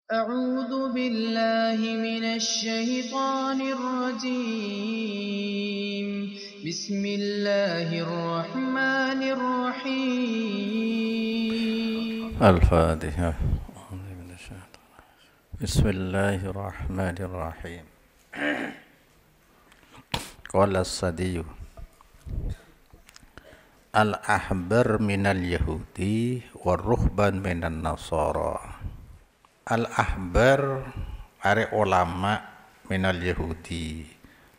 أعوذ بالله من الشيطان الرجيم. بسم الله الرحمن الرحيم. الفاتحة. بسم الله الرحمن الرحيم. قال الصدي الأحبر من اليهود والرهبان من النصارى. Al-ahbar are ulama minal yahudi,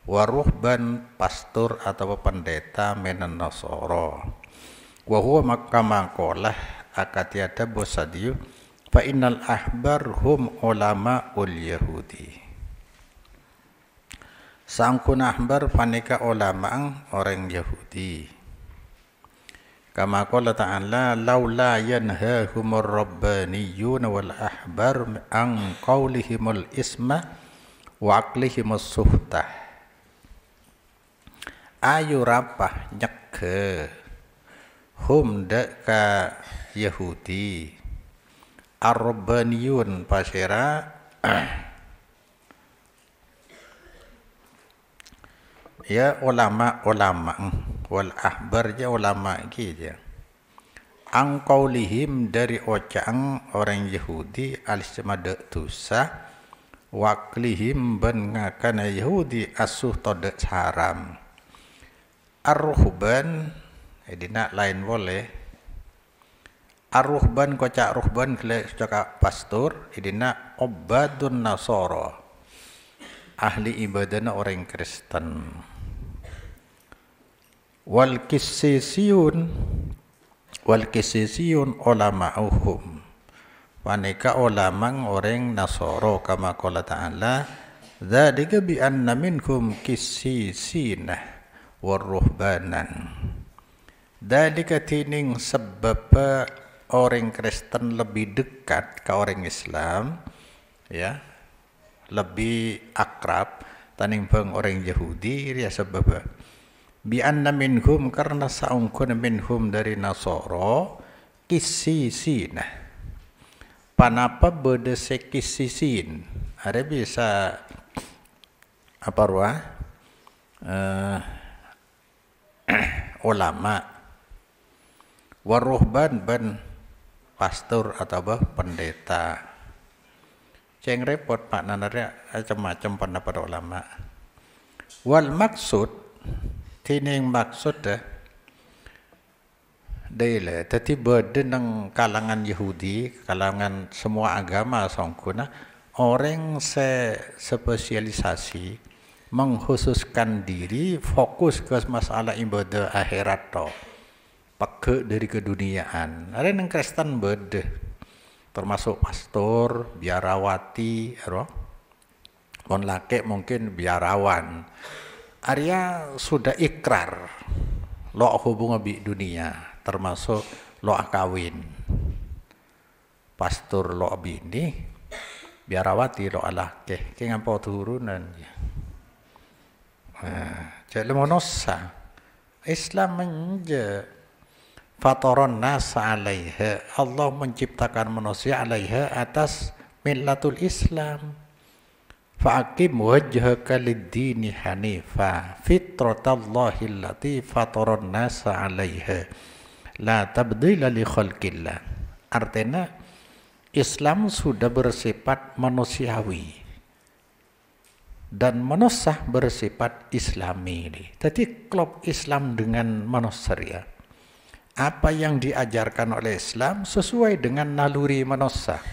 waruhban pastor atau pendeta minan nasara. Wa huwa maqamakolah akatiada bosadiu fa innal ahbar hum ulama ul yahudi. Sangkun ahbar panika ulama orang Yahudi. Kama qala ta'ala laula yanhahumur rabbaniyun wal ahbar an qaulihimul isma wa aqlihimus suhtah. Ayu rapah nyeke hum ka Yahudi ar-rabbaniyun pasira ya ulama wal ahbar ya ulama gitu. Ang qaulihim dari ocang orang Yahudi al-istimada tusa waklihim ben ngakana Yahudi asuh tode haram. Ar-ruhban edina lain boleh. Ar-ruhban kocak ruhban kele cakap pastor edina obadun nasara. Ahli ibadahna orang Kristen. Wal kisisiyun ulama'uhum waneka ulamang orang Nasara kama qala ta'ala dzalika bi anna minhum kisisinah waruhbanan. Dzalika tining sebab orang Kristen lebih dekat ke orang Islam ya, lebih akrab taning bang orang Yahudi ya sebab bi anna minhum karena saungkun minhum dari Nasara kisisina. Panapa bede sekisisin ada bisa apa ruah ulama waruhban ban pastor atau pendeta. Ceng repot pak nanarnya macam-macam pendapat ulama. Wal maksud tining maksud dele tadi berdenang kalangan Yahudi, kalangan semua agama songkuna orang spesialisasi mengkhususkan diri fokus ke masalah ibadah akhirat to peke dari keduniaan. Ada yang Kristen bede termasuk pastor, biarawati, mon laki mungkin biarawan. Arya sudah ikrar lo hubungan di dunia termasuk lo kawin pastor lo bini biarawati lo alake ke ngapa turunan jadi monosa Islam menja fatoron nasa alaiha Allah menciptakan manusia alaiha atas millatul Islam. Fa'aqim wajhaka lid-dini hanifa fitratallahi allati fataran nasa 'alaiha la tabdila li khalqillah. Artinya Islam sudah bersifat manusiawi dan manusia bersifat islami. Jadi klub Islam dengan manusia. Apa yang diajarkan oleh Islam sesuai dengan naluri manusia.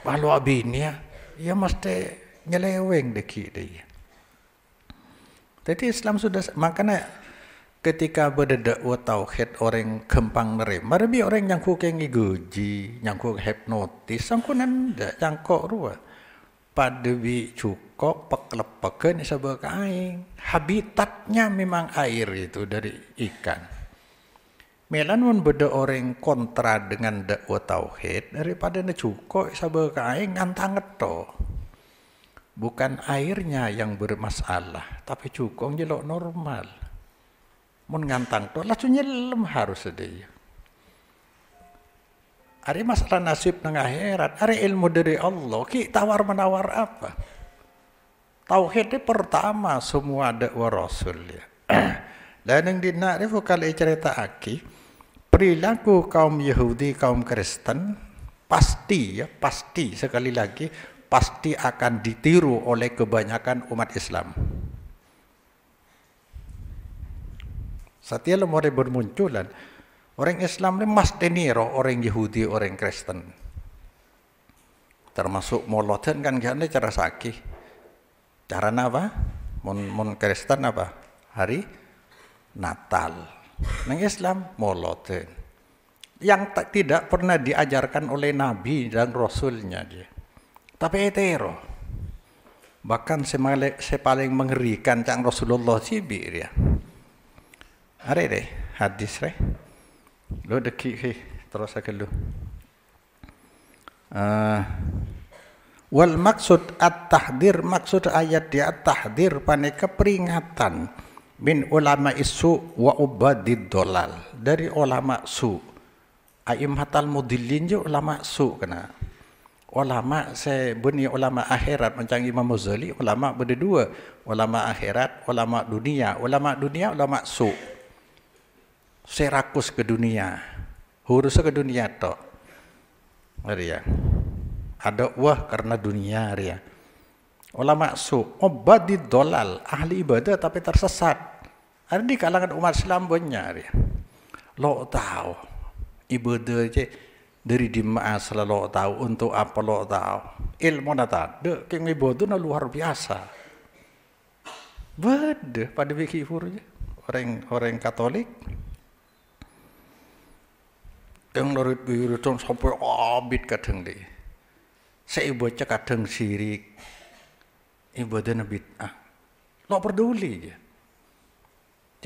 Walau abinya ya mesti nyeleweng deki dia. Jadi Islam sudah makanya ketika berdakwah tauhid orang gampang nerima, tapi orang yang kukeng igoji, yang kuk hipnotis, sangkunan ndak cangkok ruah. Padewi cukup peklepekeun sabak aing. Habitatnya memang air itu dari ikan. Melanun beda orang kontra dengan dakwah tauhid daripada cukup sabak aing ngantanget to. Bukan airnya yang bermasalah, tapi cukup jelok normal. Mun ngantang to lacu nyelem harus sedih. Hari masalah nasib nang akhirat, hari ilmu dari Allah, ki tawar menawar apa? Tauhid pertama semua dakwah Rasul ya. Dan yang dinarif kalau cerita aki, perilaku kaum Yahudi, kaum Kristen pasti sekali lagi pasti akan ditiru oleh kebanyakan umat Islam. Setiap mulai bermunculan orang Islam ini mesti niru orang Yahudi, orang Kristen. Termasuk moloten kan gane cara sakih. Cara apa? Mon Kristen apa? Hari Natal. Nang Islam moloten. Yang tidak pernah diajarkan oleh Nabi dan Rasulnya dia. Tapi etero. Bahkan paling mengerikan cang Rasulullah sibir ya. Are deh hadis deh. Lo deki terus akan lo. Wal maksud at-tahdir, maksud ayat dia at-tahdir paneka peringatan min ulama isu wa ubadid dolal, dari ulama su. Aimmatal mudillin je ulama su kena. Ulama beni ulama akhirat macam Imam Muzali, ulama berdua, ulama akhirat, ulama dunia, ulama su. Serakus ke dunia, hurus ke dunia tok. Ya. Ada wah karena dunia ya. Ulama su, ubadid dolal, ahli ibadah tapi tersesat. Ada di kalangan umat Islam banyak ya. Lo tahu ibadah je dari dimana selalu tahu untuk apa lo tahu. Ilmu nata, dek keng ibadah luar biasa. Beda pada fikir je. Orang Katolik yang lari biru sampai abid kadang deh. Saya baca kadang syirik, ibadah bid'ah. Lo peduli je.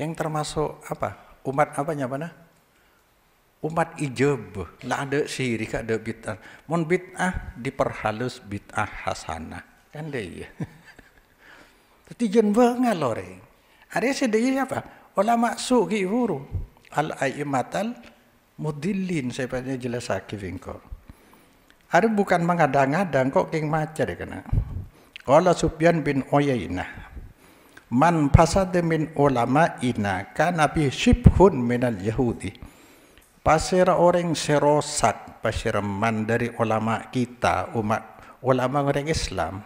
Yang termasuk apa? Umat apanya mana? Umat ijab. Lah ada syirik, ada bid'ah. Mon bid'ah diperhalus bid'ah hasanah. Kan deh ya. Tapi jen banget loreng. Ada sedih apa? Ulama suki huru. Al-aimatal mudillin saya pada jelas akifingko. Ada bukan mengadang-adang kok keng maca deh kena. Qala Sufyan bin Uyainah, man fasada min ulama ina kana bi shibhun minal yahudi. Pasir orang serosak pasiraman dari ulama kita, umat ulama orang Islam.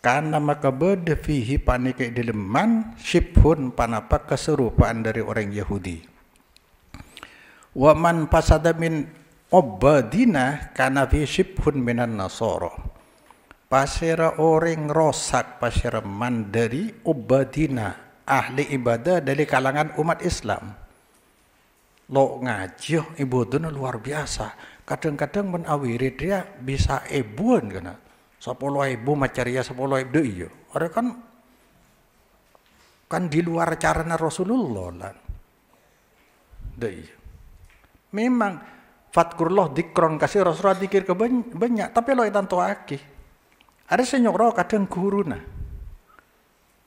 Karena maka beda fihi panike dileman shibhun panapa keserupaan dari orang Yahudi. Wa man fasada min ubadina kana fi shibhun minan nasara. Pasira orang rosak pasiraman dari ubadina, ahli ibadah dari kalangan umat Islam. Lo ngaji ibadah luar biasa. Kadang-kadang menawiri dia bisa ebuan kena. 10.000 macaria 10.000 iya. Ada kan di luar carana Rasulullah lah. Deh. Memang Fatkurullah dikron kasih Rasulullah dikir ke banyak, tapi lo itu aki. Ada senyok kadang guru na.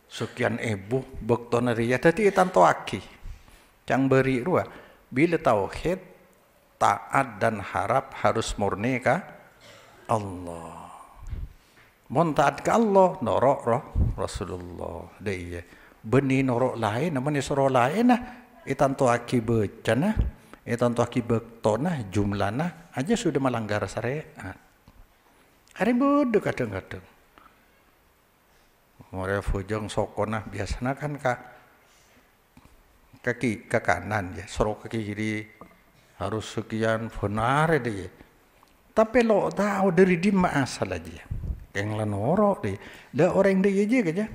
Sekian ibu bektoneria, jadi itu aki. Yang beri ruah, bila tauhid, taat dan harap harus murni ka Allah. Mon taat ke Allah, norok roh Rasulullah. Dia beni norok lain, namun isro lain nah, itu aki becana. Itu akibat tonah jumlahnya aja sudah melanggar syariat. Hari bodoh kadang-kadang. Mereka fujang sokonah biasanya kan kaki ke kanan ya, sorok kaki kiri harus sekian benar deh. Tapi lo tahu dari di asal aja. Yang lanorok deh. Dah orang dia aja aja.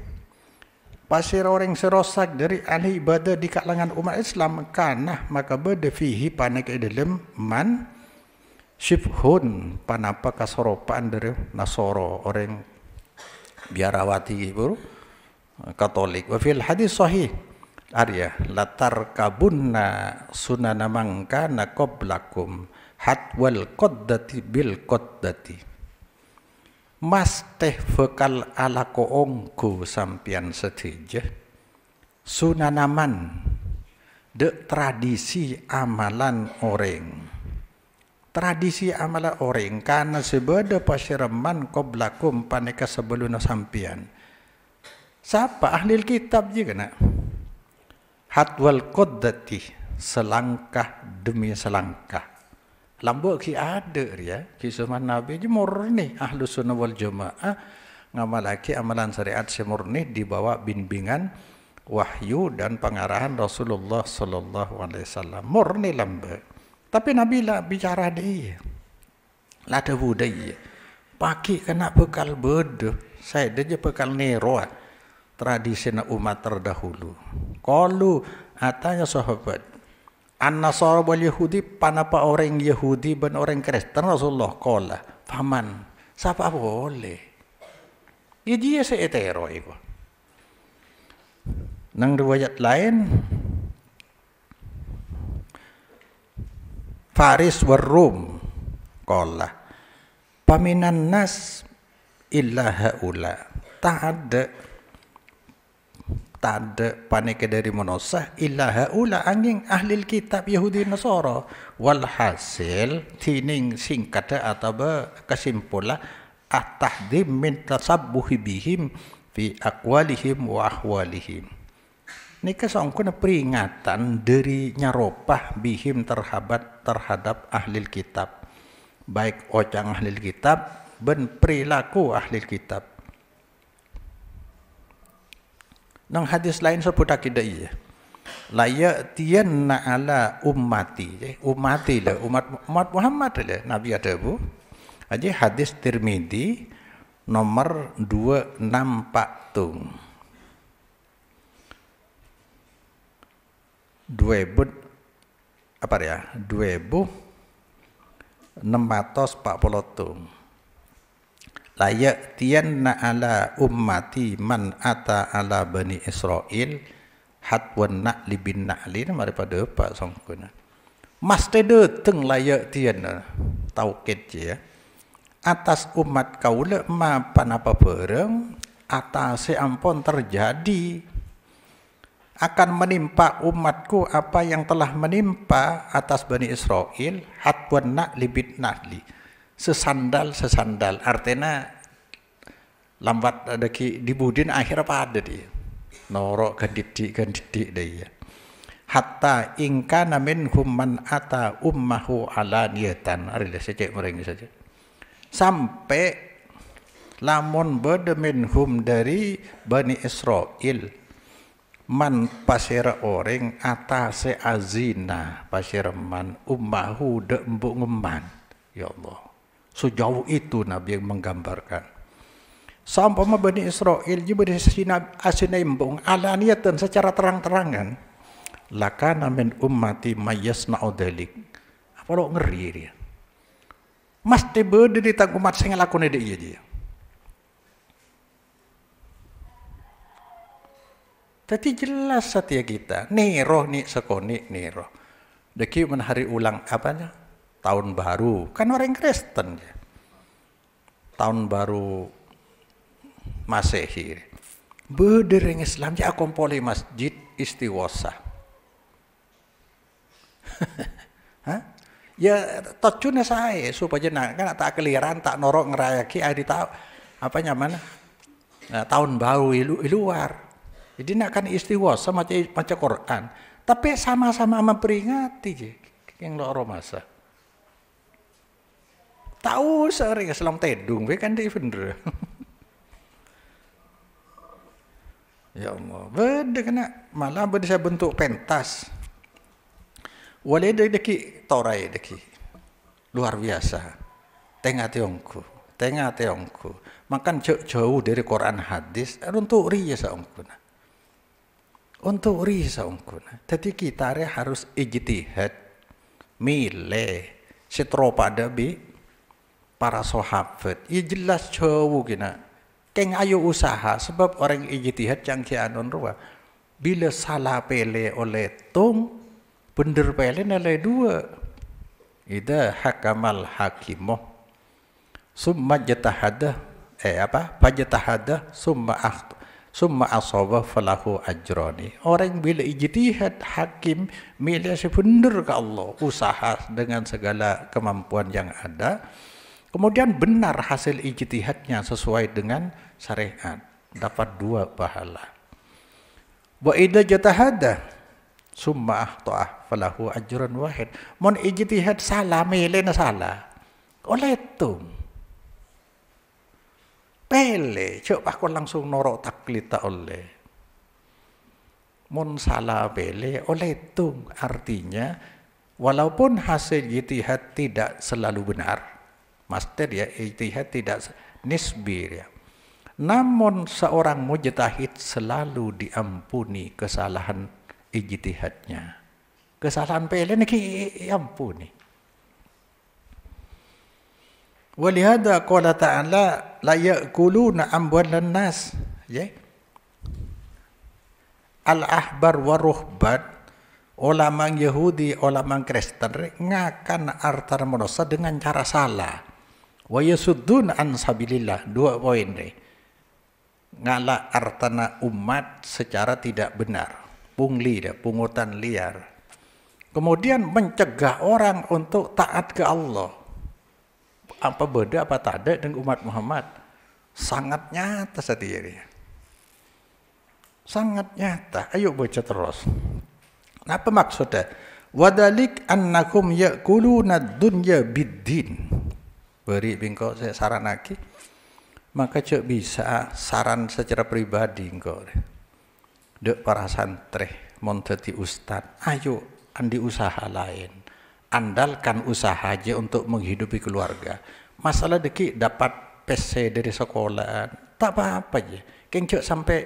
Pasir orang serosak dari ahli ibadah di kalangan umat Islam karena maka beda fihi panek dalam man shibhun panapa kasoropan dari Nasoro orang biarawati bro Katolik. Wa fil hadis sahih Arya latar kabunna sunana mangkana qablakum hatwal qaddati bil qaddati. Mas teh bekal ala koongku sampian seteja sunanaman de tradisi amalan orang tradisi amala orang karena sebeda pasyaraman qablakum paneka sebelum sampian. Siapa ahli kitab juga nak? Hatwal qaddati selangkah demi selangkah. Lambok ki ada ya, kisah Nabi je murni ahlu sunnah wal jamaah ngamalaki amalan syariat semurni dibawa bimbingan wahyu dan pengarahan Rasulullah sallallahu alaihi wasallam. Murni lambok. Tapi Nabi lah bicara dia. Lah ada budaya. Paki kena bekal bodoh. Saya dia bekal nero. Tradisi umat terdahulu. Kalau atanya sahabat. An-Nasara wal Yahudi panapa orang Yahudi dan orang Kristen Rasulullah kala. Faman. Siapa boleh. Ya dia seetero itu. Nang riwayat lain. Faris war Rum qala paminan nas illa haula tak ada paneke dari manusia illa haula angin ahli kitab Yahudi Nasara walhasil tining singkat atau kesimpulan at-tahdhim min tasabbuhi bihim fi aqwalihim wa ahwalihim. Nika sangkuna peringatan dari nyaropah bihim terhadap ahli kitab. Baik ojang ahli kitab dan perilaku ahli kitab. Nang hadis lain sebut akidah iya. La ya'tiyanna ala ummati. Ummati lah, umat Muhammad lah. Nabi ada bu. Aja hadis Tirmidzi nomor 264. 2640 layak tianna ala ummati man ata ala bani Israel hatwan na'li bin na'li daripada apa sangkuna mesti datang layak tianna taukid ya atas umat kaula ma panapa bareng atas ampun terjadi akan menimpa umatku apa yang telah menimpa atas Bani Israel hatwan na'li bin na'li sesandal artinya lambat ada ki dibudin akhir apa ada dia norok gandidik dia hatta ingkana minhum man ata ummahu alaniyatan artinya saja mereka saja sampai lamun bada minhum dari Bani Israel man pasira orang atase azina pasira man ummahu de embuk ngeman ya Allah sejauh itu Nabi yang menggambarkan sampai Bani Israel juga di sini asina embuk alaniatan secara terang-terangan lakana min ummati mayyasna'u dzalik apa lo ngeri dia mesti berde ditang umat sing lakone dia Tapi jelas setia kita. Nero nih sekoni Nero. Deki hari ulang apanya? Tahun baru. Kan orang Kristen ya. Tahun baru Masehi. Bedereng Islam ya kompoli masjid istiwasa. Hah? Ya tocune saya supaya kan tak keliran tak norok ngerayaki hari tahu apa nyaman tahun baru luar. Jadi nak kan istiwasa macam Quran, tapi sama-sama memperingati je, yang loro masa. Tahu sering Islam tedung, kan dia bener. Ya Allah, beda kena malah beda saya bentuk pentas. Wale deki torai deki, luar biasa. Tengah tiongku. Makan jauh dari Quran hadis, untuk riya saungkuna. Untuk risa ungkuna. Jadi kita harus ijtihad, milih, setropada bi para sahabat. Ya jelas jauh kena. Keng ayo usaha sebab orang ijtihad jangki anon ruwa. Bila salah pele oleh tung, bener pele oleh dua. Ida hakamal hakimoh. Summa jatahadah, fajatahadah summa summa asaba falahu ajrani. Orang bila ijtihad hakim milih sebenar ke Allah, usaha dengan segala kemampuan yang ada, kemudian benar hasil ijtihadnya sesuai dengan syariat, dapat 2 pahala. Wa idza jatahada summa akhta'a falahu ajrun wahid. Mon ijtihad salah milih salah. Oleh itu pele, coba aku langsung norok taklid tak oleh. Mun salah pele, oleh itu artinya walaupun hasil ijtihad tidak selalu benar, master ya, ijtihad tidak nisbi ya. Namun seorang mujtahid selalu diampuni kesalahan ijtihadnya. Kesalahan pele ni ampuni. Walihada qala ta'ala la ya'kuluna amwalan nas, ya. Al-ahbar wa ruhban, ulama Yahudi, ulama Kristen ngakan harta manusia dengan cara salah. Wa yasuddun an sabilillah, 2 poin deh. Ngala hartana umat secara tidak benar, pungli dah, pungutan liar. Kemudian mencegah orang untuk taat ke Allah. Apa beda apa tak ada dengan umat Muhammad? Sangat nyata sendiri. Sangat nyata. Ayo baca terus. Apa maksudnya? Wadalik annakum ya'kuluna dunya biddin. Beri bingkau saya saran lagi. Maka cek bisa saran secara pribadi engkau. Dek para santri, mon dadi ustad. Ayo andi usaha lain. Andalkan usaha aja untuk menghidupi keluarga. Masalah deki dapat PC dari sekolah, tak apa-apa aja. Keng cek sampai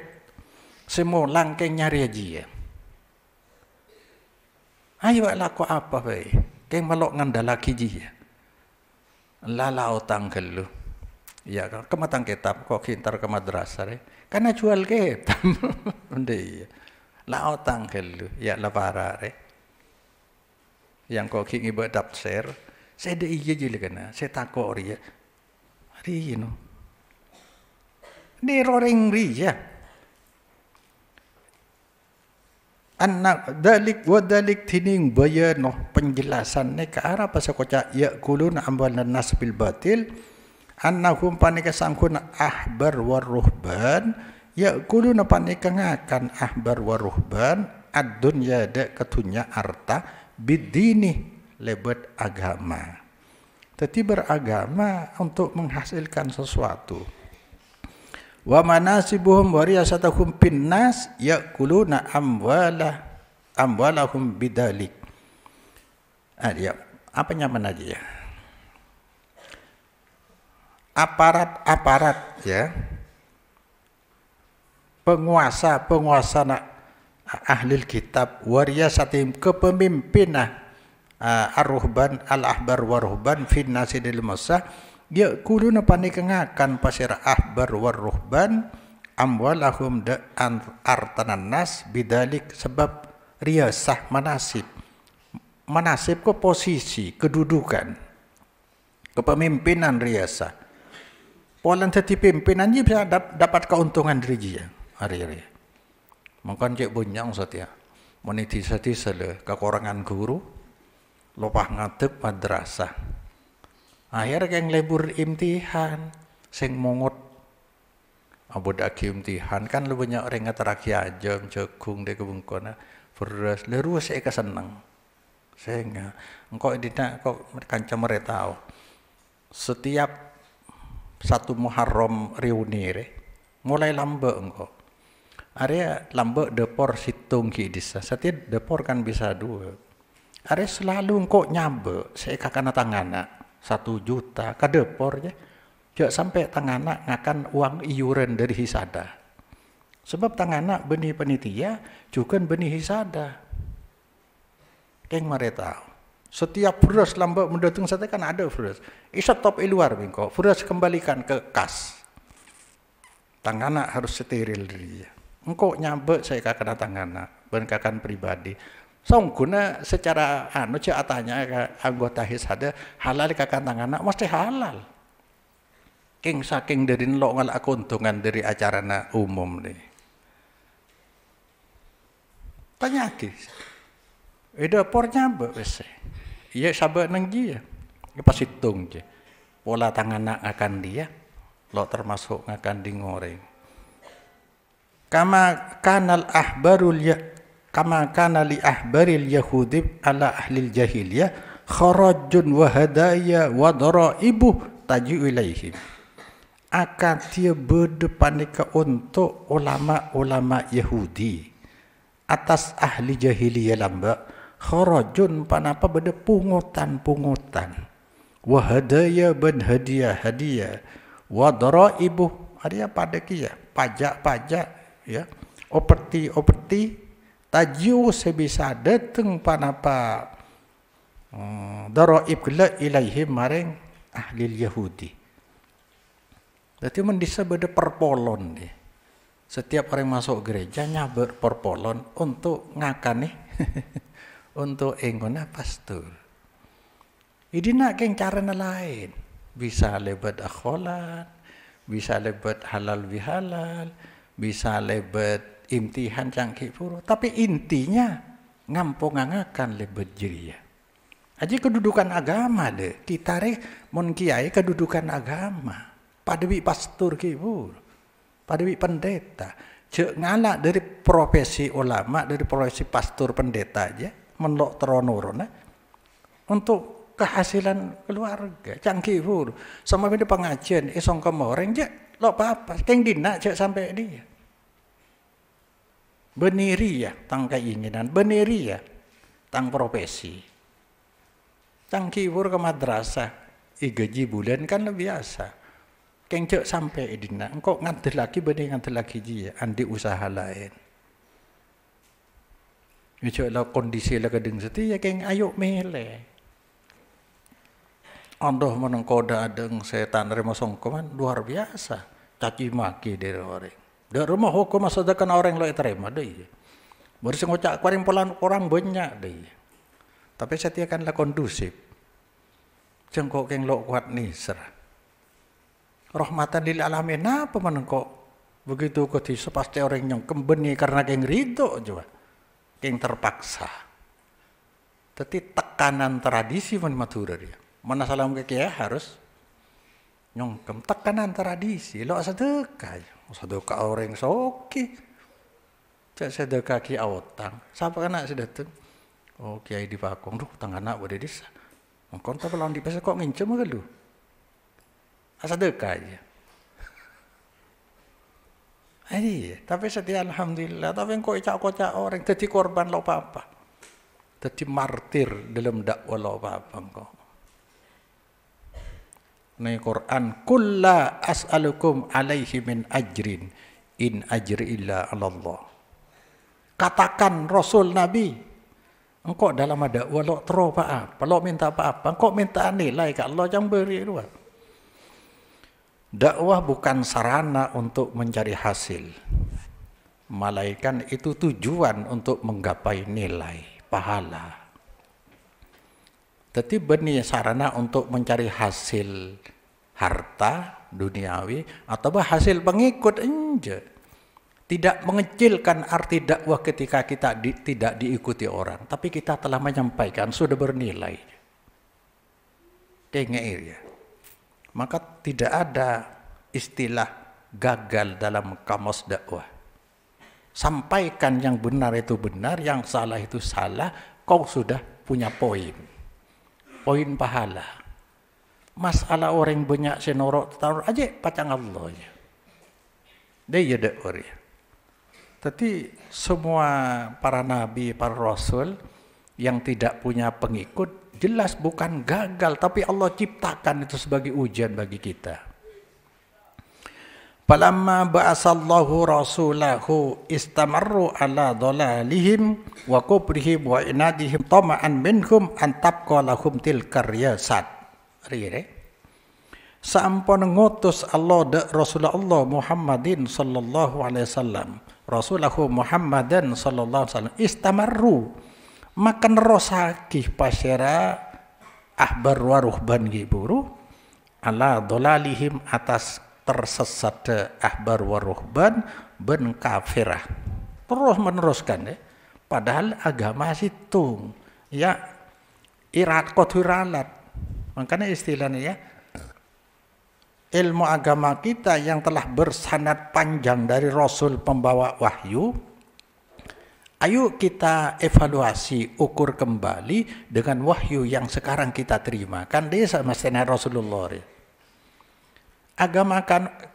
semolang keng nyari aja ya. Ayo laku apa bae? Keng melok ngandalaki aja. Lala utang kelu. Ya kan kematang kitab kok kintar ke madrasah karena jual kitab. Ndek. La utang kelu ya la para yang kau kini buat dapser, saya ada iya je kena, saya takut dia, hari ini, ni orang dia, anak dalik wadalik tining bayan noh penjelasan ni ke arah pasal kocak ya kulun ambalan nas bil batil, annahum panika sangkun ahbar waruhban, ya kulun panika ngakan ahbar waruhban, ad-dunya ada ketunya harta. Bidini lebet agama. Tetapi beragama untuk menghasilkan sesuatu. Wa manasibuhum wa riyasatuhum pinnas ya'kuluna amwalahum bidalik. Ya, apa nyaman aja ya? Aparat ya. Penguasa ahli kitab wariyasatim kepemimpinan ar-ruhban al-ahbar waruhban fin nasidil masa ya kuluna panikengakan pasir ahbar waruhban amwalahum artanan nas bidalik sebab riyasah manasib ke posisi kedudukan kepemimpinan riyasah polan teti pimpinannya bisa dapat keuntungan dari dia hari-hari. Mungkin cek bunyang setia, monetisasi sele kekurangan guru, lopah ngatep madrasah. Akhir yang lebur imtihan, sing mongot, abu daki imtihan kan lu banyak orang ngeteraki aja, cekung dek kebungkona, beras, leru saya kesenang, saya enggak, engkau dina kau kanca meretau, setiap satu Muharram reuni mulai lambe engkau. Area lambek depor situng ki disa. Setiap depor kan bisa 2. Area selalu kok nyambe saya kakana tangana 1 juta ke depor ya. Jangan sampai tangana ngakan uang iuran dari hisada. Sebab tangana benih penitia juga benih hisada. Keng mereka tahu. Setiap beras lambek mendatang saya kan ada beras. Isa top luar bingko. Beras kembalikan ke kas. Tangana harus steril dia. Engkau nyambe saya kakak tangana, bukan kakak pribadi. Songkuna secara atanya anggota hisada halal kakak tangana mesti halal. King saking dari lo ngalak keuntungan dari acara umum nih. Penyakit. Ida pornya wes. Iya sabar nang dia. Pas hitung je. Pola tangan nak akan dia. Lo termasuk akan di ngoreng. Kama kana li ahbaril yahudi ala ahlil jahiliyah kharajun wa hadaya wa daraibu taji'u ilaihim. Akan dia berdepan untuk ulama-ulama Yahudi atas ahli jahiliyah lamba kharajun panapa beda pungutan wa hadaya ben hadiah wa daraibu ada pada kia pajak ya operti tajiu sebisa dateng panapa daraib kala ilaihim maring ahli Yahudi. Jadi mendisa beda perpolon dia. Setiap orang masuk gereja nyaber perpolon untuk ngakani untuk engona pastor. Ini nak keng cara lain. Bisa lebat akholat, bisa lebat halal bihalal, bisa lebat imtihan cangkik puru. Tapi intinya ngampung ngakan lebat jeria. Aja kedudukan agama deh. Kita mon kiai kedudukan agama. Padawi pastor kibur, padawi pendeta. Cek ngalak dari profesi ulama, dari profesi pastor pendeta aja, menlok teronurun untuk kehasilan keluarga. Cangkih pur, sama beda pengajian, esong kemoreng je, lo apa? Keng dina cek sampai dia. Beniri ya, tang keinginan, beniri ya, tang profesi. Cangkih pur ke madrasah, gaji bulan kan lebih biasa. Keng cek sampai dina, engkau ngantel lagi bening ngantel lagi dia, andi usaha lain. Cek lah kondisi lah kedeng setia, keng ayo mele. Andoh menengkoda adeng setan remo songkoman luar biasa, caci maki dari orang. Dari rumah hukum maksudkan orang lo terima deh. Bersih ngocak paling polan orang banyak deh. Tapi setiakanlah kondusif. Jengkok keng lo kuat nih serah. Rahmatan lil alamin apa menengkok begitu koti sepasti orang yang kembeni karena keng ridho juga keng terpaksa. Tapi tekanan tradisi matur dia. Mana salam ke kiai harus nyongkem tekanan tradisi lo sedekah orang soki. Cak sedekah ki awotang. Siapa kena sedateng? Oh kiai di Pakong duh tang anak bade desa. Mongkon ta pelon di pesa kok ngincem ke lu? Sedekah aja. Tapi setia alhamdulillah. Tapi kok kocak orang jadi korban lo apa? Jadi martir dalam dakwah lo apa kok. Nih Quran, kulla as'alukum alaihi min ajrin in ajri illa 'ala Allah. Katakan Rasul Nabi, engkau dalam dakwah lo tero apa? Lo minta apa? Engkau minta nilai ke Allah yang beri luar. Dakwah bukan sarana untuk mencari hasil. Malaikat itu tujuan untuk menggapai nilai pahala. Tetapi benih sarana untuk mencari hasil harta duniawi atau hasil pengikut enja. Tidak mengecilkan arti dakwah ketika kita tidak diikuti orang, tapi kita telah menyampaikan sudah bernilai. Dengar ya. Maka tidak ada istilah gagal dalam kamus dakwah. Sampaikan yang benar itu benar, yang salah itu salah, kau sudah punya poin. Poin pahala. Masalah orang banyak senorok taruh aja pacang Allah aja. Dia dakwah ya. Tapi semua para nabi, para rasul yang tidak punya pengikut jelas bukan gagal, tapi Allah ciptakan itu sebagai ujian bagi kita. Falamma ba'asallahu rasulahu istamarru ala dhalalihim wa kubrihim wa inadihim tama'an minhum an tabqa lahum tilkar riyasat. Sampun ngutus Allah Rasulullah Muhammadin sallallahu alaihi wasallam, Rasulahu Muhammadan sallallahu alaihi wasallam istamarru makan rosakih pasera ahbar waruhban giburu ala dolalihim atas tersesat ahbar waruhban ben kafirah terus meneruskan Padahal agama situng. Ya, irat koduralat. Makanya istilahnya ya, ilmu agama kita yang telah bersanad panjang dari Rasul pembawa wahyu, ayo kita evaluasi, ukur kembali dengan wahyu yang sekarang kita terima. Kan dia sama seperti Rasulullah. Ya. Agama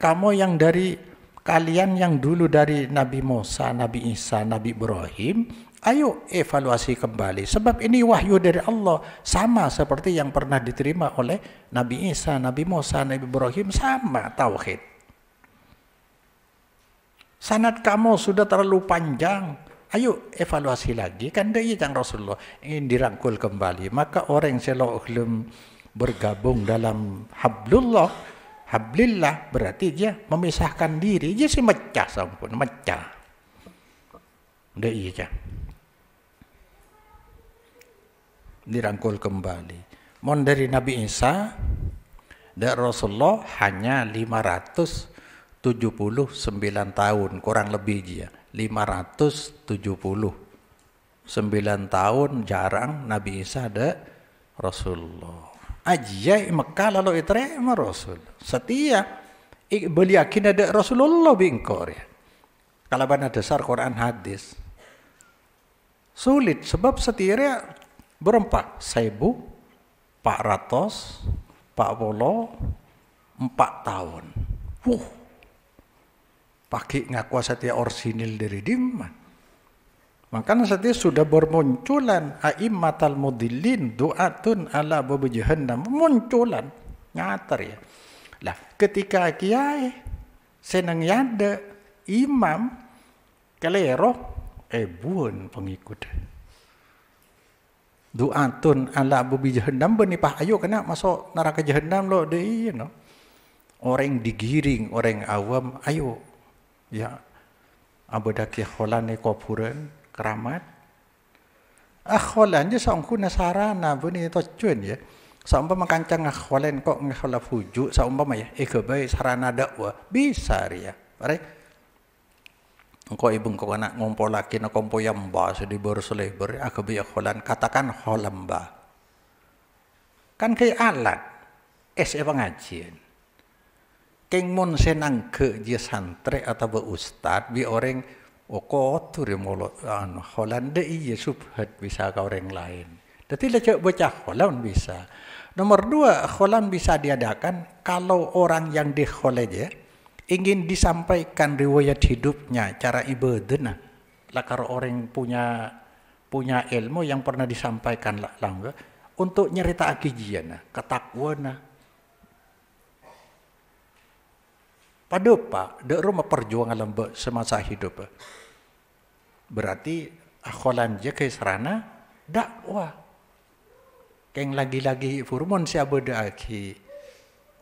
kamu yang dari kalian yang dulu dari Nabi Musa, Nabi Isa, Nabi Ibrahim, ayo evaluasi kembali. Sebab ini wahyu dari Allah. Sama seperti yang pernah diterima oleh Nabi Isa, Nabi Musa, Nabi Ibrahim. Sama tauhid. Sanad kamu sudah terlalu panjang. Ayo evaluasi lagi. Kan dia yang Rasulullah ingin dirangkul kembali. Maka orang yang selalu bergabung dalam Hablillah berarti dia memisahkan diri. Dia sih mecah sampun. Mecah. Dia iya. Dirangkul kembali. Mon dari Nabi Isa dan Rasulullah hanya 579 tahun, kurang lebih dia. 579 tahun jarang Nabi Isa ada Rasulullah. Ajai Mekah lalu iterima Rasul. Setia beli yakin ada Rasulullah bingkor ya. Kalau bana dasar Quran hadis. Sulit sebab setia berempat 1.400 40 4 tahun. Pakai ngaku setia orsinil dari dimana. Makanya setia sudah bermunculan a'immatal mudillin du'atun ala babu jahannam. Munculan. Nyatar ya. Lah ketika kiai senang yada imam kelero buan pengikut. Du'atun ala babu jahannam benipah ayo kena masuk neraka jahannam lo deh no. Orang digiring, orang awam ayo ya abadaki kholane kuburan keramat akholan je saungku nasarana beni tocuan ya saumpama makancang akholan kok ngakhola fuju saumpama ya kebai sarana dakwah bisa ya pare engko ibung kok anak ngompolake na kompo yamba sedih berseleber akabi akholan katakan holamba kan kayak alat pengajian keng mon senang ke dia santri atau ustad bi orang kotor ya mulut Holanda iya subhat bisa ke orang lain. Tapi lecak bocah Holland bisa. Nomor 2 Holland bisa diadakan kalau orang yang di Holland ya ingin disampaikan riwayat hidupnya, cara ibadahnya. Lah kalau orang punya ilmu yang pernah disampaikan langga untuk nyerita akijiana, ketakwana. Pada Pak, dek rumah perjuangan lembut semasa hidup. Berarti akholan je ke serana dakwah. Keng lagi-lagi furmon siapa aki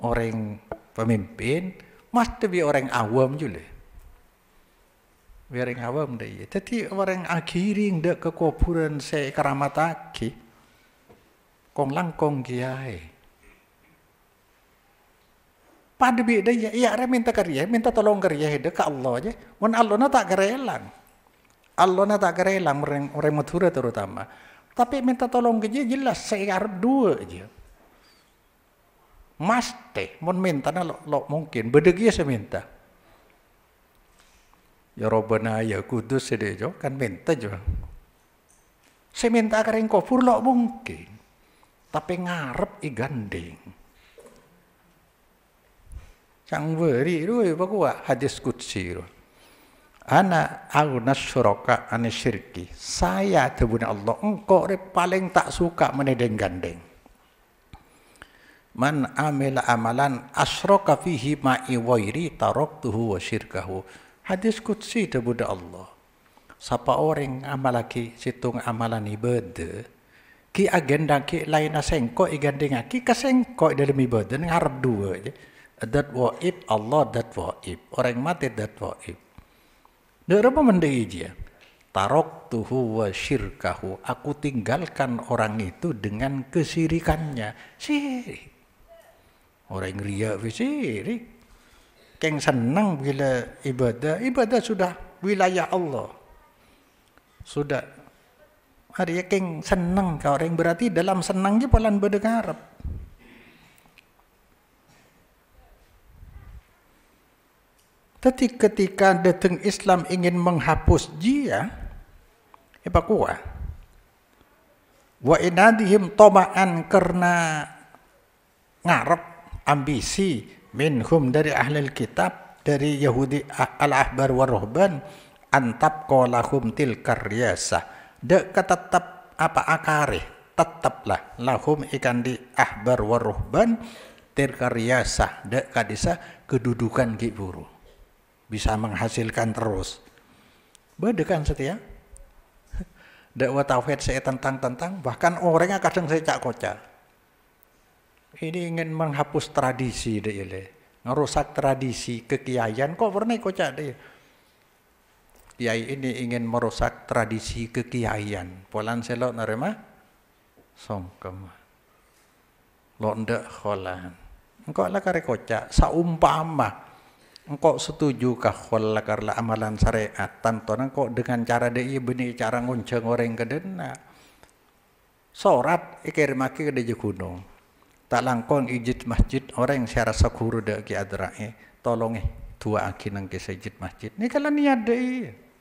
orang pemimpin, mesti bi orang awam juga. Bi orang awam deh. Tapi orang akhiring dek ke kuburan saya keramataki, kong langkong kiai. Pada beda ya minta kerja, minta tolong kerja hidup ke Allah aja. Mun Allah na tak kerelang. Allah na tak kerelang orang Madura terutama. Tapi minta tolong kerja jelas saya harap 2 aja. Mas teh mun minta na lo mungkin bedegi saya minta. Ya Rabbana ya Kudus sedejo kan minta juga. Saya minta kering kufur lo mungkin. Tapi ngarep igandeng. Yang beri itu bahwa hadis qudsi ana aghnas syuraka an syirki. Saya tebuna Allah engkau paling tak suka menedeng gandeng. Man amila amalan asyraka fihi ma'i wairi taraktuhu wa syirkahu. Hadis qudsi tebuna Allah. Siapa orang amalaki situng amalan ibadah ki agenda ki lain sengko igandeng ki kasengko dalam ibadah ngarep 2 aja. Dat waib Allah dat waib orang mati dat waib. Dari apa mendai dia? Taraktuhu wa syirkahu. Aku tinggalkan orang itu dengan kesirikannya. Syirik. Orang ria syirik. Keng senang bila ibadah sudah wilayah Allah. Sudah Hari keng senang kau orang berarti dalam senangnya polan berdengarap. Tapi ketika datang Islam ingin menghapus dia, apa kuah? Wa inadihim toma'an karena ngarep ambisi minhum dari ahli kitab dari Yahudi al-ahbar wa ruhban antab qalahum tilkar riyasah. Dek tetap apa akare tetaplah lahum ikan di ahbar wa ruhban tilkar riyasah dek kadisa kedudukan ki buru bisa menghasilkan terus. Bedekan setia. Dakwah tauhid saya tentang bahkan orangnya kadang saya cak kocak. Ini ingin menghapus tradisi deh, ngerusak tradisi kekiaian kok pernah kocak deh. Kiai ini ingin merusak tradisi kekiaian. Polan selok nerima songkem. Lo ndak kholan. Engkau lah kare kocak saumpama engkau setuju kah khola karla amalan syariat tantonan kok dengan cara dia benih cara ngunceng orang kedena. Sorat ikir maki ke gunung. Tak langkong ijit masjid orang syara sakuru dak ki adrae tolong dua aki nang ke sejid masjid. Ni kalau niat deh.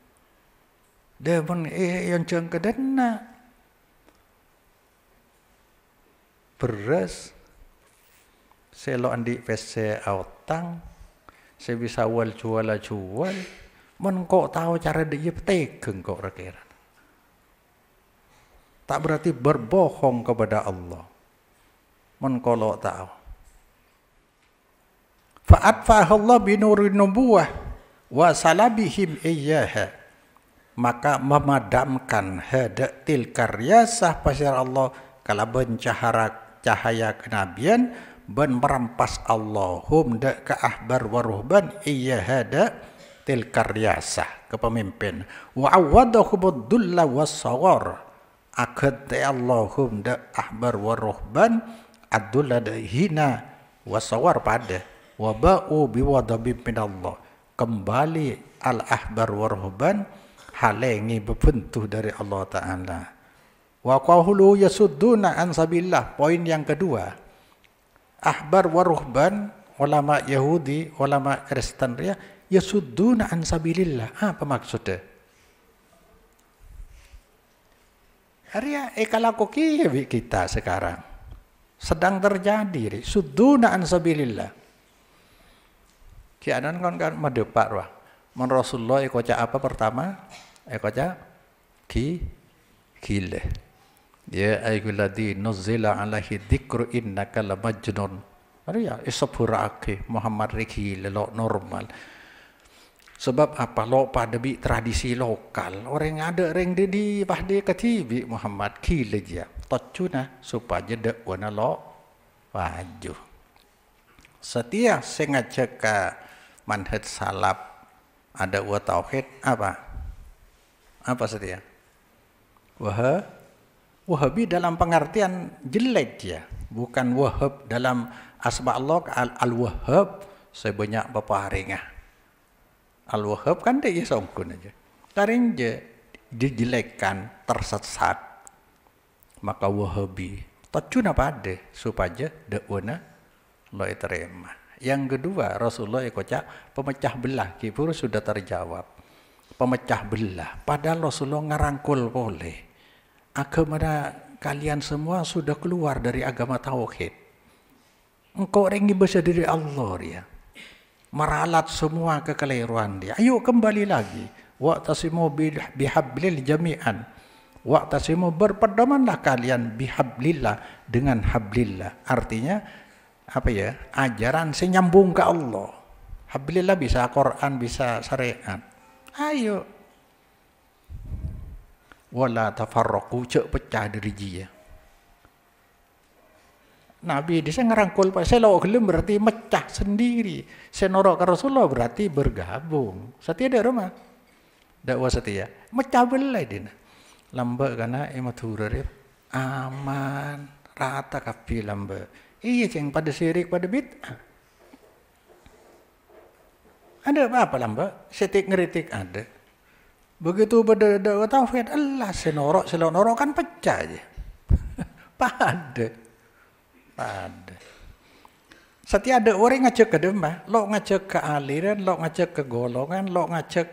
Dia pun yang ceng kedena beras selo andi pese autang saya bisa jual men kok tahu cara dia petegeng kok rakyat tak berarti berbohong kepada Allah men kalau tahu fa'atfa'allah binurin nubuwah wa salabihim iyyaha maka memadamkan hadak tilkar riyasah pasir Allah kala cahaya kenabian ben merampas Allahum dak ke ahbar waruhban iya hada tilkar riyasah kepemimpin wa awadahum dulla was-saghar akad Allahum dak ahbar waruhban adulla hina was-saghar pada wa ba'u biwadabim minallah kembali al-ahbar waruhban halengi berbentuh dari Allah Ta'ala. Wa qahulu yasudduna an sabilillah. Poin yang kedua. Ahbar wa ruhban, ulama Yahudi, ulama Kristen yasudduna an sabilillah. Apa maksudnya? Arya ekalaku kita sekarang sedang terjadi sudduna an sabilillah. Kianan kan madepak wah. Men Rasulullah ekoca apa pertama? Ekoca gile. Ya ayyuhalladzina nuzzila alaihi dzikru innaka lamajnun. Arya isabhurake Muhammad gile lo normal. Sebab apa lo pada bi tradisi lokal. Orang ada orang di pahde katibi Muhammad gile dia. Tocuna supaya dak wana lo waju. Setia sengaja ka manhaj salaf ada wa tauhid apa? Apa setia? Wahabi dalam pengertian jelek dia, bukan wahab dalam asma Allah al-wahhab sebanyak peparingah. Al-wahhab kan dia songkun aja. Taring je dijelekkan tersesat. Maka wahabi tacuna pada supaya dakwana lo terima. Yang kedua Rasulullah kocak pemecah belah kipur sudah terjawab. Pemecah belah. Padahal Rasulullah ngerangkul boleh. Agama kalian semua sudah keluar dari agama tauhid. Engkau orang ini besar dari Allah ya. Meralat semua kekeliruan dia. Ayo kembali lagi. Wa'tasimu bihablil jami'an. Wa'tasimu berpedomanlah kalian bihablillah dengan hablillah. Artinya apa ya? Ajaran senyambung ke Allah. Hablillah bisa Quran, bisa syariat. Ayo. Wala tafarraqu cek pecah dari dia. Nabi dia ngerangkul Pak saya gelem berarti mecah sendiri. Senorok ke Rasulullah berarti bergabung. Setia ada rumah. Dakwah setia. Mecah belah dia. Lambat karena imaturah aman rata kapi lambat. Iya ceng pada syirik pada bid'ah. Ada apa lambat? Setik ngeritik ada. Begitu beda tauhid Allah senorok kan pecah aja. Pada. Setiap ada orang ngajak ke demah, lo ngajak ke aliran, lo ngajak ke golongan, lo ngajak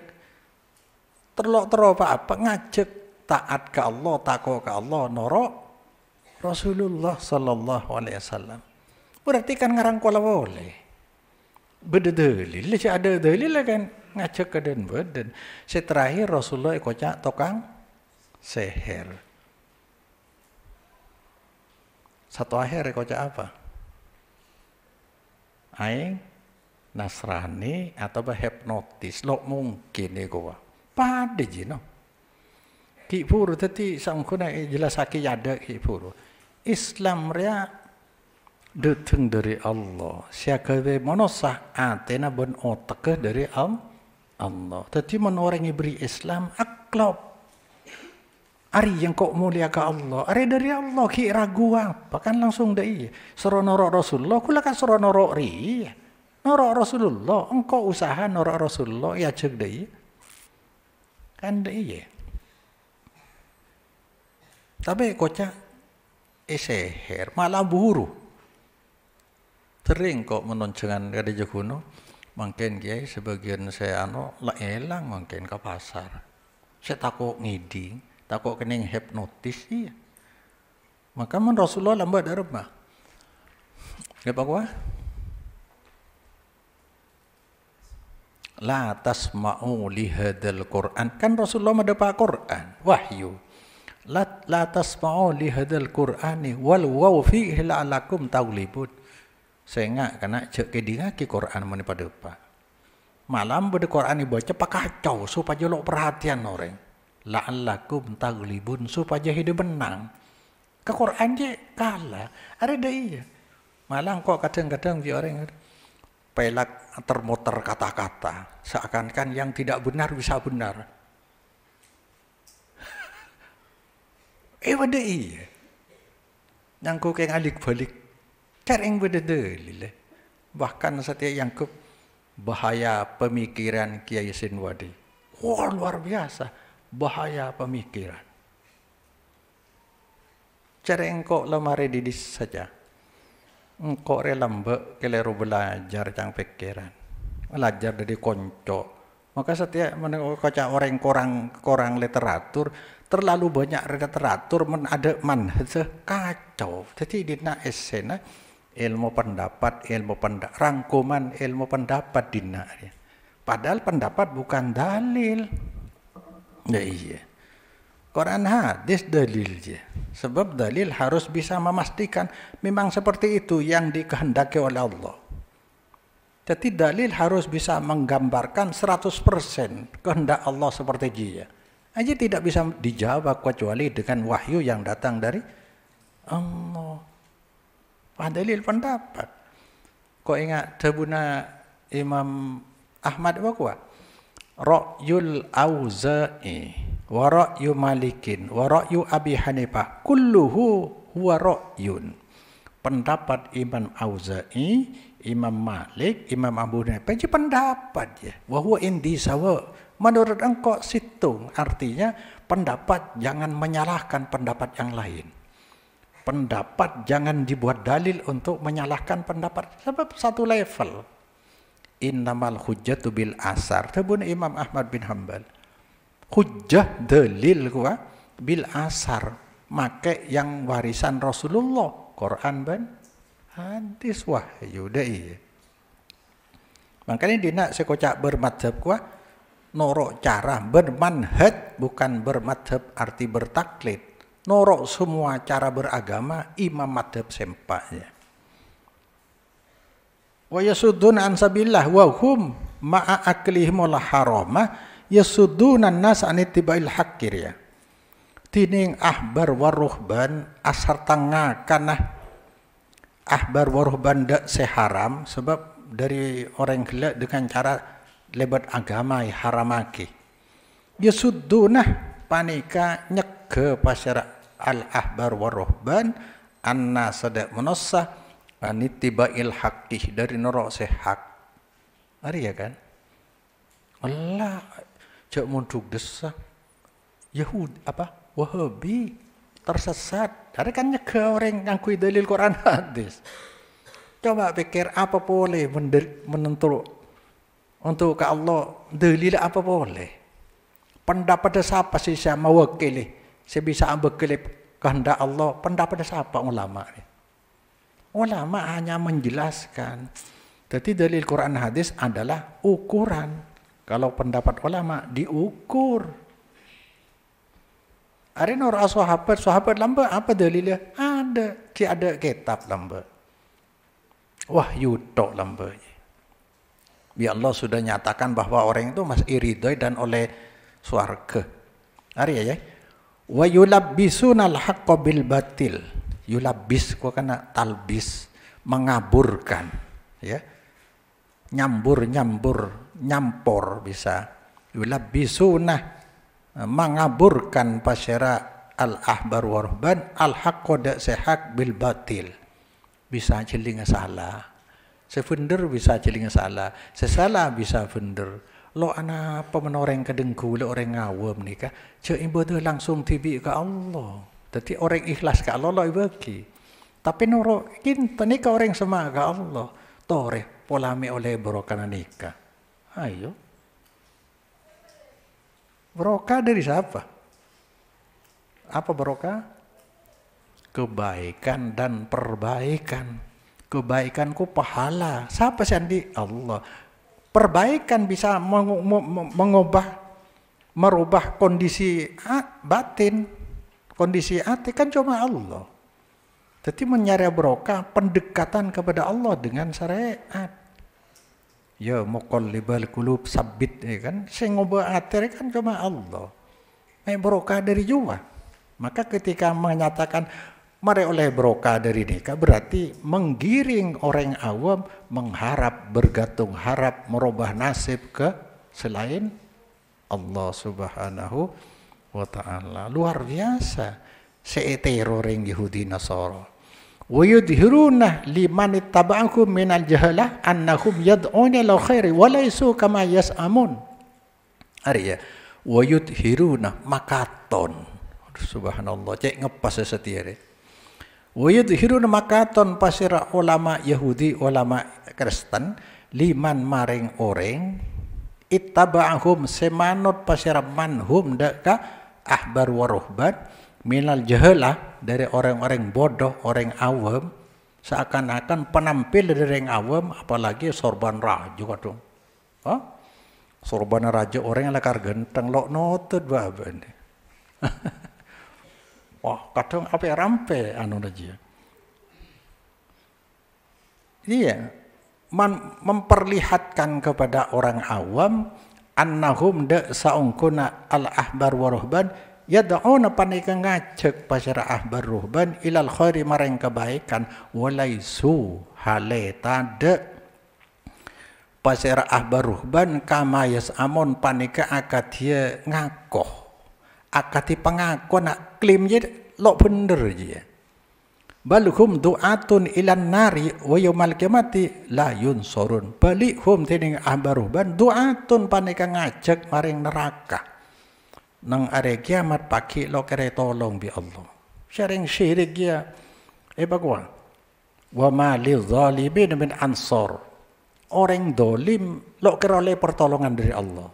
terlok apa ngajak taat ke Allah, takwa ke Allah, norok Rasulullah sallallahu alaihi wasallam. Berarti kan ngarang kola boleh. Beda dalil, ada dalil kan ngajak ke dan badan. Terakhir Rasulullah kocak tokang seher. Satu akhir kocak apa? Aing Nasrani atau hipnotis lo mungkin ego pada jino ki puru tadi sangkuna jelas aki ada ki puru Islam ria datang dari Allah siapa manusia atena bon otak dari Allah tadi orang beri Islam akhlak ari yang kok mulia ke Allah ari dari Allah ki ragu apa kan langsung dai suruh norok Rasulullah kula kan suruh norok ri norok Rasulullah engkau usaha norok Rasulullah ya cek dai kan dai tapi kocak seher malah buru sering kok menoncengan kada jakuno mungkin kiai sebagian saya lah elang mungkin ke pasar saya takut ngiding takut kena hipnotis iya. Maka Rasulullah lambat darab mah. Apa gua? La tasma'u li hadzal Qur'an. Kan Rasulullah mendapat Quran, wahyu. La tasma'u li hadzal Qur'ani wal waw fihi la'alakum taghlibun. Sehingga kena cek kedinga ki Quran mani pada apa. Malam pada Quran dibaca pakacau supaya lo perhatian orang. La'allakum taghlibun supaya hidup menang. Ke Quran je kalah. Ada iya. Malah kok kadang-kadang di orang pelak termuter kata-kata seakan-akan yang tidak benar bisa benar. Ada iya. Yang kok yang alik balik. Kareng beda dalil. Bahkan setiap yang ke bahaya pemikiran Kiai Sinwadi. Wah luar biasa. Bahaya pemikiran. Cara engkau lemari didis saja. Engkau relambek keliru belajar yang pikiran. Belajar dari konco. Maka setiap menengok orang literatur terlalu banyak literatur ada manhaj kacau. Jadi dina esena ilmu pendapat, rangkuman ilmu pendapat dina. Padahal pendapat bukan dalil. Ya iya. Quran hadis dalil je. Sebab dalil harus bisa memastikan memang seperti itu yang dikehendaki oleh Allah. Jadi dalil harus bisa menggambarkan 100% kehendak Allah seperti dia. Aja tidak bisa dijawab kecuali dengan wahyu yang datang dari Allah. Dalil pendapat. Kau ingat tabuna Imam Ahmad apa kuah? Ra'yul Auza'i wa ra'yu Malikin wa ra'yu Abi Hanifah kulluhu huwa ra'yun. Pendapat Imam Auza'i, Imam Malik, Imam Abu Hanifah itu pendapat ya. Wa huwa indi sawa. Menurut engkau situng artinya pendapat jangan menyalahkan pendapat yang lain. Pendapat jangan dibuat dalil untuk menyalahkan pendapat sebab satu level. Innamal hujjatu bil asar. Tabun Imam Ahmad bin Hanbal. Hujjah dalil gua bil asar. Make yang warisan Rasulullah. Quran ban hadis wahyu dai. Makanya dina sekocak bermadhab gua norok cara bermanhaj bukan bermadhab arti bertaklid. Norok semua cara beragama imam madhab sempaknya. Wa yasuddun an sabillah wa hum ma'a aklihimul harama yasuddun an-nas an ittiba'il haqqir ya. Tining ahbar waruhban asar tangga kana ahbar waruhban dak seharam sebab dari orang gelak dengan cara lebat agama haramaki. Yasuddunah panika nyeke pasara al ahbar waruhban anna sadak munassah anittibail haqqih dari norok sehak. Ari ya kan? Allah Cek muntuk desa. Yahudi apa? Wahabi tersesat. Ada kan nyeke orang ngakui dalil Quran hadis. Coba pikir apa boleh menentu untuk ke Allah dalil apa boleh? Pendapat siapa sih saya mewakili? Saya bisa ambil kehendak Allah. Pendapat siapa ulama ini? Ulama hanya menjelaskan. Jadi dalil Quran hadis adalah ukuran. Kalau pendapat ulama diukur. Ada orang sahabat lamba apa dalilnya? Ada, ada kitab lamba. Wahyu tok lamba. Ya Allah sudah nyatakan bahwa orang itu masih ridhoi dan oleh swarga. Ari ya. Wa yulabbisuna al-haqqa bil batil. Yulabbis kok kana talbis, mengaburkan, ya. Nyampor bisa. Yulabbisuna mengaburkan pasyara al-ahbar warban al-haqqa sehak bil batil. Bisa celing salah. Sefender bisa celing salah. Sesalah bisa fender. Lo anak pemenoreng kedengku, lo orang ngawam nikah. Cek ibadah langsung tibi ke Allah. Jadi orang ikhlas ke Allah lo ibagi. Tapi noro kita nikah orang sama ke Allah. Tore polami oleh barokah nikah. Ayo. Barokah dari siapa? Apa barokah? Kebaikan dan perbaikan. Kebaikanku pahala. Siapa sih Allah? Perbaikan bisa merubah kondisi batin. Kondisi hati kan cuma Allah. Jadi mencari barokah pendekatan kepada Allah dengan syariat. Ya muqallibal qulub sabbit ya kan. Sing ngubah hati kan cuma Allah. Barokah dari jua. Maka ketika menyatakan mari oleh barokah dari nikah berarti menggiring orang awam mengharap, bergantung harap, merubah nasib ke selain Allah Subhanahu wa ta'ala. Luar biasa. Seetero orang Yahudi Nasara. Wa yudhiruna liman ittaba'akum minal jahalah annahum yad'una ila khairi wa laysu kama yas'amun. Arya wa yudhiruna makaton. Subhanallah, cek ngepas setiare. Wa yudhiruna makaton pasira ulama Yahudi, ulama Kristen liman maring orang ittaba'ahum semanut pasira manhum daka ahbar waruhban minal jahalah dari orang-orang bodoh, orang awam, seakan-akan penampil dari orang awam, apalagi sorban raja kadung. Sorban raja orang yang lakar genteng lok notut baban. Wah, kadang apa rampe anu aja. Iya, memperlihatkan kepada orang awam annahum da saungkuna al-ahbar waruhban yad'una panika ngajak pasara ahbar ruhban ilal khairi marang kebaikan walaisu hale tade pasara ahbar ruhban kama yasamon panika akadia ngakoh akati pengakon nak klaim je lo bener je baluhum du'atun ilan nari wa yaumal qiyamati la yunsurun balihum tening ahbar ruhban du'atun panika ngajak maring neraka nang are kiamat pagi lo kere tolong bi Allah. Sharing syirik ya. Bagwa. Wa ma lil zalimin min ansor. Orang dolim lo kere oleh pertolongan dari Allah.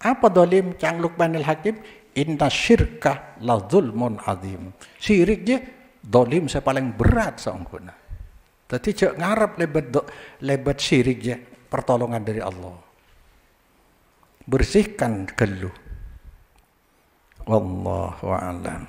Apa dolim? Cang Luqmanil Hakim, inna syirka la zulmun azim. Syirik je dolim saya paling berat saungkuna. Tapi cek ngarep lebet syirik je pertolongan dari Allah. Bersihkan geluh. Wallahu a'lam.